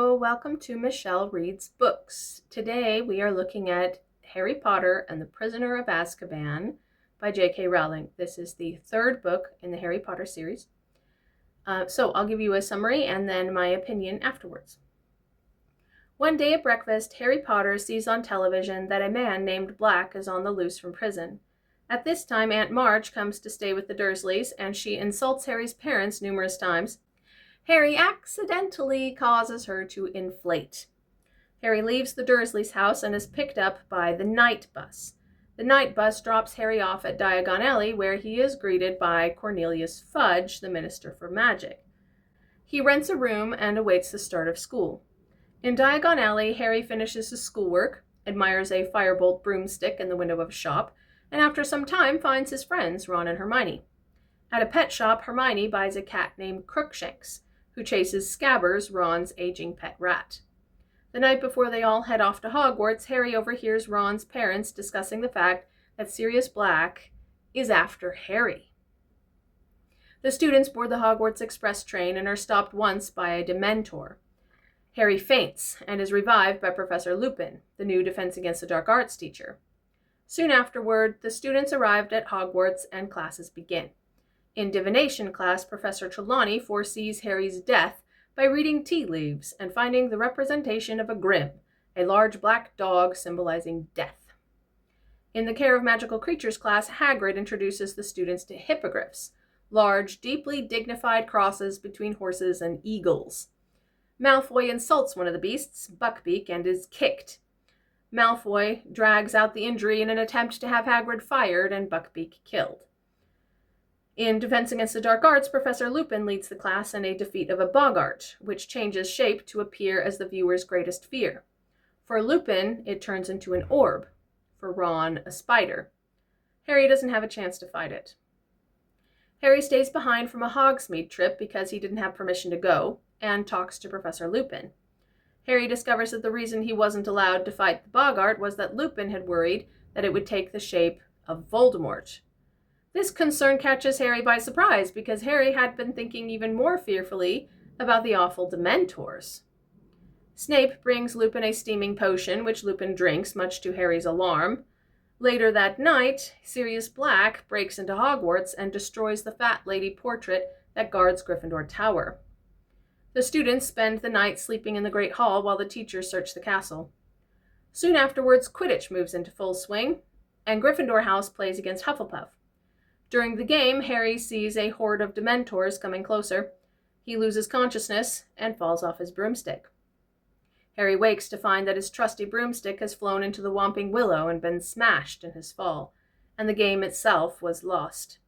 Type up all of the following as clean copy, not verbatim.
Hello, welcome to Michelle Reads Books. Today we are looking at Harry Potter and the Prisoner of Azkaban by J.K. Rowling. This is the third book in the Harry Potter series. So I'll give you a summary and then my opinion afterwards. One day at breakfast, Harry Potter sees on television that a man named Black is on the loose from prison. At this time, Aunt Marge comes to stay with the Dursleys, and she insults Harry's parents numerous times. Harry accidentally causes her to inflate. Harry leaves the Dursleys' house and is picked up by the night bus. The night bus drops Harry off at Diagon Alley, where he is greeted by Cornelius Fudge, the Minister for Magic. He rents a room and awaits the start of school. In Diagon Alley, Harry finishes his schoolwork, admires a firebolt broomstick in the window of a shop, and after some time finds his friends, Ron and Hermione. At a pet shop, Hermione buys a cat named Crookshanks, who chases Scabbers, Ron's aging pet rat. The night before they all head off to Hogwarts, Harry overhears Ron's parents discussing the fact that Sirius Black is after Harry. The students board the Hogwarts Express train and are stopped once by a Dementor. Harry faints and is revived by Professor Lupin, the new Defense Against the Dark Arts teacher. Soon afterward, the students arrived at Hogwarts and classes begin. In divination class, Professor Trelawney foresees Harry's death by reading tea leaves and finding the representation of a Grim, a large black dog symbolizing death. In the Care of Magical Creatures class, Hagrid introduces the students to hippogriffs, large, deeply dignified crosses between horses and eagles. Malfoy insults one of the beasts, Buckbeak, and is kicked. Malfoy drags out the injury in an attempt to have Hagrid fired and Buckbeak killed. In Defense Against the Dark Arts, Professor Lupin leads the class in a defeat of a boggart, which changes shape to appear as the viewer's greatest fear. For Lupin, it turns into an orb. For Ron, a spider. Harry doesn't have a chance to fight it. Harry stays behind from a Hogsmeade trip because he didn't have permission to go, and talks to Professor Lupin. Harry discovers that the reason he wasn't allowed to fight the boggart was that Lupin had worried that it would take the shape of Voldemort. This concern catches Harry by surprise because Harry had been thinking even more fearfully about the awful Dementors. Snape brings Lupin a steaming potion, which Lupin drinks, much to Harry's alarm. Later that night, Sirius Black breaks into Hogwarts and destroys the fat lady portrait that guards Gryffindor Tower. The students spend the night sleeping in the Great Hall while the teachers search the castle. Soon afterwards, Quidditch moves into full swing, and Gryffindor House plays against Hufflepuff. During the game, Harry sees a horde of Dementors coming closer. He loses consciousness and falls off his broomstick. Harry wakes to find that his trusty broomstick has flown into the Whomping Willow and been smashed in his fall, and the game itself was lost.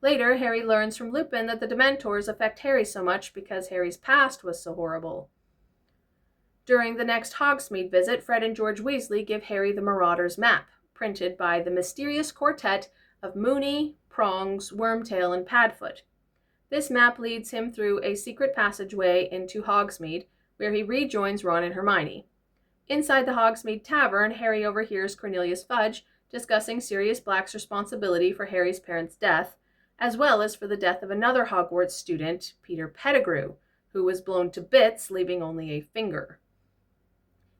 Later, Harry learns from Lupin that the Dementors affect Harry so much because Harry's past was so horrible. During the next Hogsmeade visit, Fred and George Weasley give Harry the Marauders map, printed by the mysterious quartet of Moony, Prongs, Wormtail, and Padfoot. This map leads him through a secret passageway into Hogsmeade, where he rejoins Ron and Hermione. Inside the Hogsmeade Tavern, Harry overhears Cornelius Fudge discussing Sirius Black's responsibility for Harry's parents' death, as well as for the death of another Hogwarts student, Peter Pettigrew, who was blown to bits, leaving only a finger.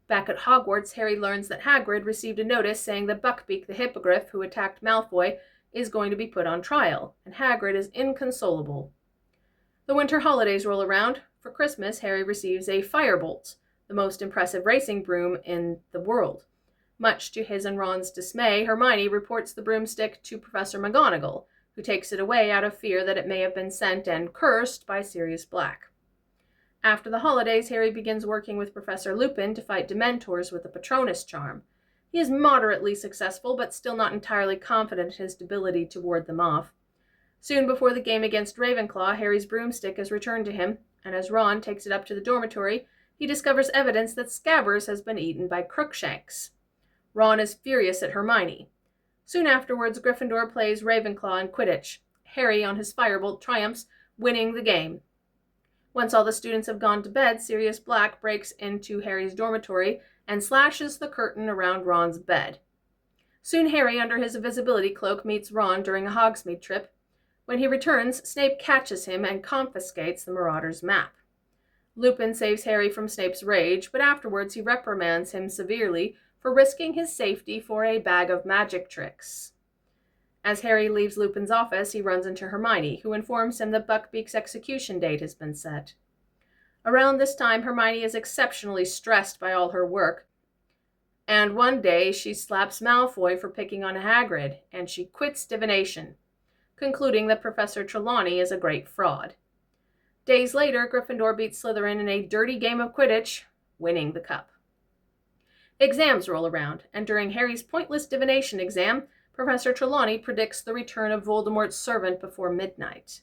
Back at Hogwarts, Harry learns that Hagrid received a notice saying that Buckbeak the Hippogriff, who attacked Malfoy, is going to be put on trial, and Hagrid is inconsolable. The winter holidays roll around. For Christmas, Harry receives a Firebolt, the most impressive racing broom in the world. Much to his and Ron's dismay, Hermione reports the broomstick to Professor McGonagall, who takes it away out of fear that it may have been sent and cursed by Sirius Black. After the holidays, Harry begins working with Professor Lupin to fight Dementors with the Patronus charm. He is moderately successful, but still not entirely confident in his ability to ward them off. Soon before the game against Ravenclaw, Harry's broomstick is returned to him, and as Ron takes it up to the dormitory, he discovers evidence that Scabbers has been eaten by Crookshanks. Ron is furious at Hermione. Soon afterwards, Gryffindor plays Ravenclaw in Quidditch, Harry on his Firebolt triumphs, winning the game. Once all the students have gone to bed, Sirius Black breaks into Harry's dormitory and slashes the curtain around Ron's bed. Soon Harry, under his invisibility cloak, meets Ron during a Hogsmeade trip. When he returns, Snape catches him and confiscates the Marauder's map. Lupin saves Harry from Snape's rage, but afterwards he reprimands him severely for risking his safety for a bag of magic tricks. As Harry leaves Lupin's office, he runs into Hermione, who informs him that Buckbeak's execution date has been set. Around this time, Hermione is exceptionally stressed by all her work, and one day she slaps Malfoy for picking on Hagrid, and she quits divination, concluding that Professor Trelawney is a great fraud. Days later, Gryffindor beats Slytherin in a dirty game of Quidditch, winning the cup. Exams roll around, and during Harry's pointless divination exam, Professor Trelawney predicts the return of Voldemort's servant before midnight.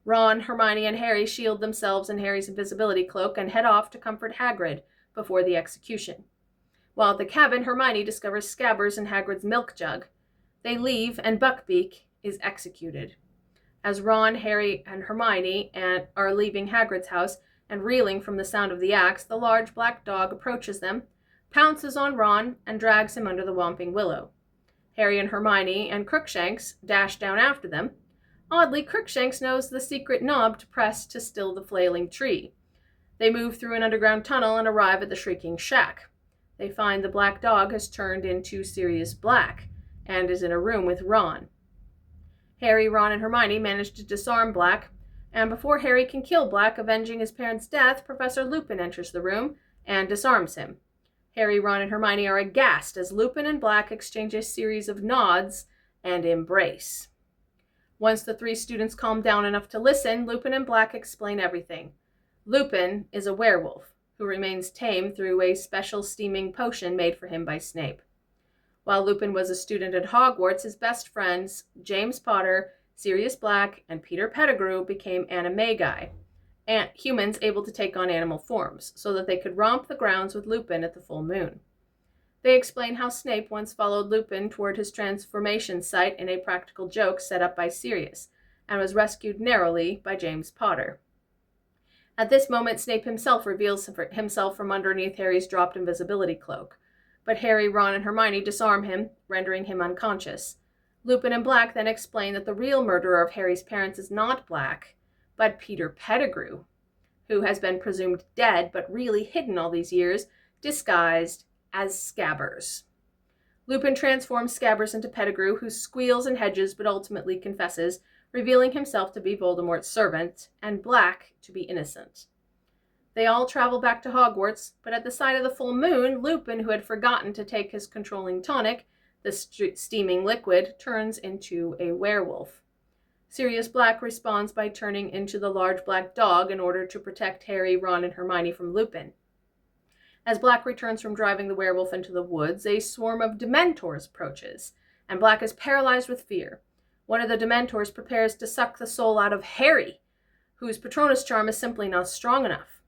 Ron, Hermione, and Harry shield themselves in Harry's invisibility cloak and head off to comfort Hagrid before the execution. While at the cabin, Hermione discovers Scabbers in Hagrid's milk jug. They leave, and Buckbeak is executed. As Ron, Harry, and Hermione are leaving Hagrid's house and reeling from the sound of the axe, the large black dog approaches them, pounces on Ron, and drags him under the Whomping Willow. Harry and Hermione and Crookshanks dash down after them. Oddly, Crookshanks knows the secret knob to press to still the flailing tree. They move through an underground tunnel and arrive at the Shrieking Shack. They find the black dog has turned into Sirius Black and is in a room with Ron. Harry, Ron, and Hermione manage to disarm Black, and before Harry can kill Black, avenging his parents' death, Professor Lupin enters the room and disarms him. Harry, Ron, and Hermione are aghast as Lupin and Black exchange a series of nods and embrace. Once the three students calm down enough to listen, Lupin and Black explain everything. Lupin is a werewolf who remains tame through a special steaming potion made for him by Snape. While Lupin was a student at Hogwarts, his best friends, James Potter, Sirius Black, and Peter Pettigrew, became animagi, humans able to take on animal forms, so that they could romp the grounds with Lupin at the full moon. They explain how Snape once followed Lupin toward his transformation site in a practical joke set up by Sirius, and was rescued narrowly by James Potter. At this moment, Snape himself reveals himself from underneath Harry's dropped invisibility cloak, but Harry, Ron, and Hermione disarm him, rendering him unconscious. Lupin and Black then explain that the real murderer of Harry's parents is not Black, but Peter Pettigrew, who has been presumed dead but really hidden all these years, disguised as Scabbers. Lupin transforms Scabbers into Pettigrew, who squeals and hedges but ultimately confesses, revealing himself to be Voldemort's servant, and Black to be innocent. They all travel back to Hogwarts, but at the sight of the full moon, Lupin, who had forgotten to take his controlling tonic, the steaming liquid, turns into a werewolf. Sirius Black responds by turning into the large black dog in order to protect Harry, Ron, and Hermione from Lupin. As Black returns from driving the werewolf into the woods, a swarm of Dementors approaches, and Black is paralyzed with fear. One of the Dementors prepares to suck the soul out of Harry, whose Patronus charm is simply not strong enough.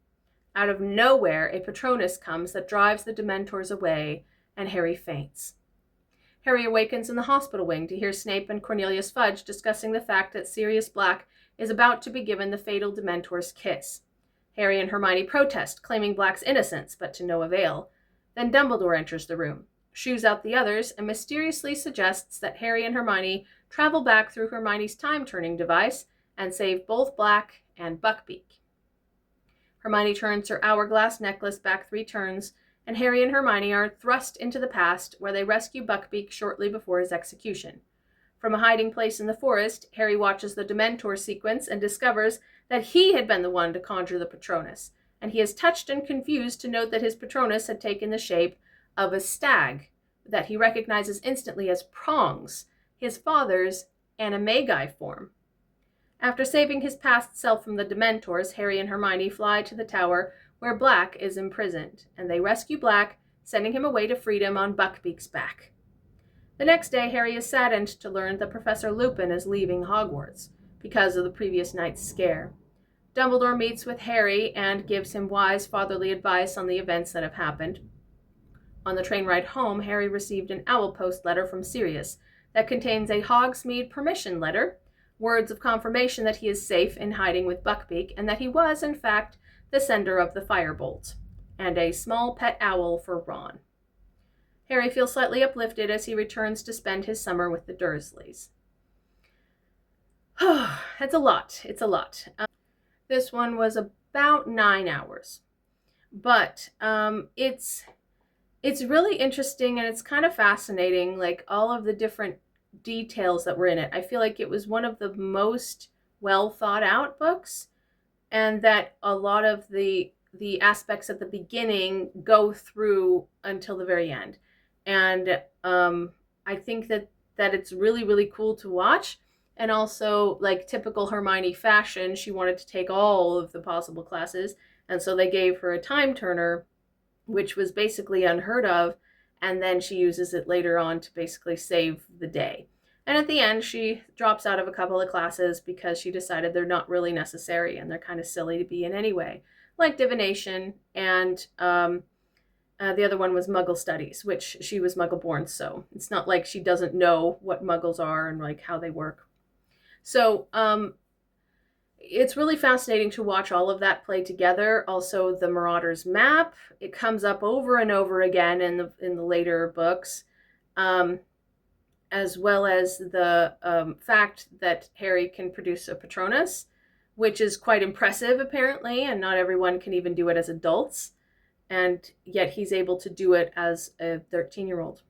Out of nowhere, a Patronus comes that drives the Dementors away, and Harry faints. Harry awakens in the hospital wing to hear Snape and Cornelius Fudge discussing the fact that Sirius Black is about to be given the fatal Dementor's kiss. Harry and Hermione protest, claiming Black's innocence, but to no avail. Then Dumbledore enters the room, shoos out the others, and mysteriously suggests that Harry and Hermione travel back through Hermione's time-turning device and save both Black and Buckbeak. Hermione turns her hourglass necklace back 3 turns, and Harry and Hermione are thrust into the past, where they rescue Buckbeak shortly before his execution. From a hiding place in the forest, Harry watches the Dementor sequence and discovers that he had been the one to conjure the Patronus, and he is touched and confused to note that his Patronus had taken the shape of a stag, that he recognizes instantly as Prongs, his father's animagi form. After saving his past self from the Dementors, Harry and Hermione fly to the tower where Black is imprisoned, and they rescue Black, sending him away to freedom on Buckbeak's back. The next day, Harry is saddened to learn that Professor Lupin is leaving Hogwarts because of the previous night's scare. Dumbledore meets with Harry and gives him wise fatherly advice on the events that have happened. On the train ride home, Harry received an owl post letter from Sirius that contains a Hogsmeade permission letter, words of confirmation that he is safe in hiding with Buckbeak, and that he was, in fact, the sender of the firebolt, and a small pet owl for Ron. Harry feels slightly uplifted as he returns to spend his summer with the Dursleys. It's a lot. This one was a about 9 hours. But it's really interesting, and it's kind of fascinating, like all of the different details that were in it. I feel like it was one of the most well thought out books, and that a lot of the aspects at the beginning go through until the very end. And I think that it's really really cool to watch. And also, like typical Hermione fashion, she wanted to take all of the possible classes, and so they gave her a time turner, which was basically unheard of. And then she uses it later on to basically save the day. And at the end, she drops out of a couple of classes because she decided they're not really necessary and they're kind of silly to be in anyway, like divination, and the other one was Muggle studies, which she was Muggle born, so it's not like she doesn't know what Muggles are and like how they work. So it's really fascinating to watch all of that play together. Also, the Marauders map, it comes up over and over again in the later books, as well as the fact that Harry can produce a Patronus, which is quite impressive apparently, and not everyone can even do it as adults, and yet he's able to do it as a 13-year-old.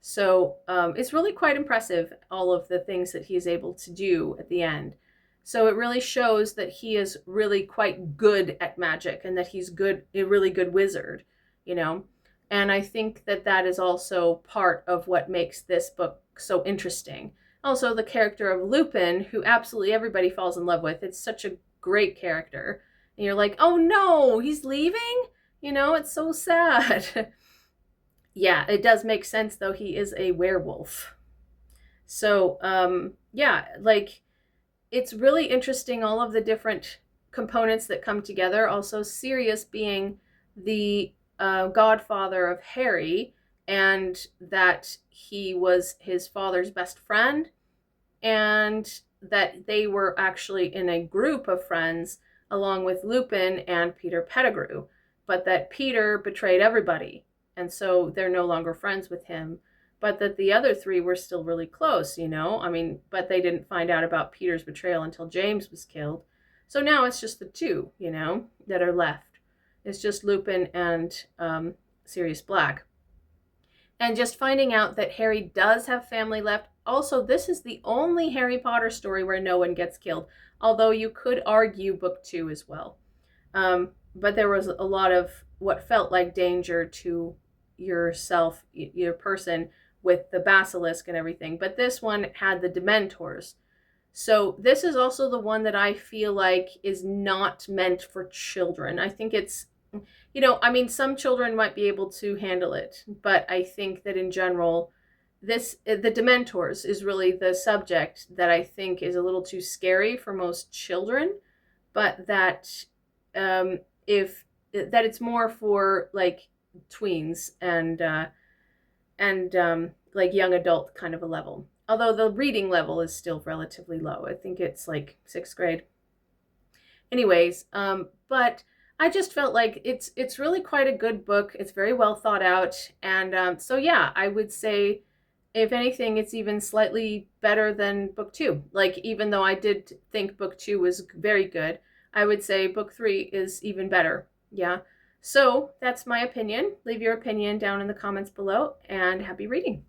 So it's really quite impressive, all of the things that he is able to do at the end. So it really shows that he is really quite good at magic, and that he's a really good wizard, you know. And I think that that is also part of what makes this book so interesting. Also, the character of Lupin, who absolutely everybody falls in love with. It's such a great character. And you're like, oh no, he's leaving? You know, it's so sad. Yeah, it does make sense, though. He is a werewolf. So, yeah, like, it's really interesting, all of the different components that come together. Also, Sirius being the godfather of Harry, and that he was his father's best friend, and that they were actually in a group of friends along with Lupin and Peter Pettigrew, but that Peter betrayed everybody, and so they're no longer friends with him. But that the other three were still really close, you know? I mean, but they didn't find out about Peter's betrayal until James was killed. So now it's just the two, you know, that are left. It's just Lupin and Sirius Black. And just finding out that Harry does have family left. Also, this is the only Harry Potter story where no one gets killed, although you could argue book 2 as well. But there was a lot of what felt like danger to yourself, your person, with the basilisk and everything. But this one had the Dementors. So this is also the one that I feel like is not meant for children. I think it's, you know, I mean, some children might be able to handle it, but I think that in general, the Dementors is really the subject that I think is a little too scary for most children, but that if that it's more for like tweens and like young adult kind of a level. Although the reading level is still relatively low. I think it's like 6th grade. Anyways, but I just felt like it's really quite a good book. It's very well thought out. And so yeah, I would say, if anything, it's even slightly better than book 2. Like, even though I did think book 2 was very good, I would say book 3 is even better. Yeah. So that's my opinion. Leave your opinion down in the comments below, and happy reading.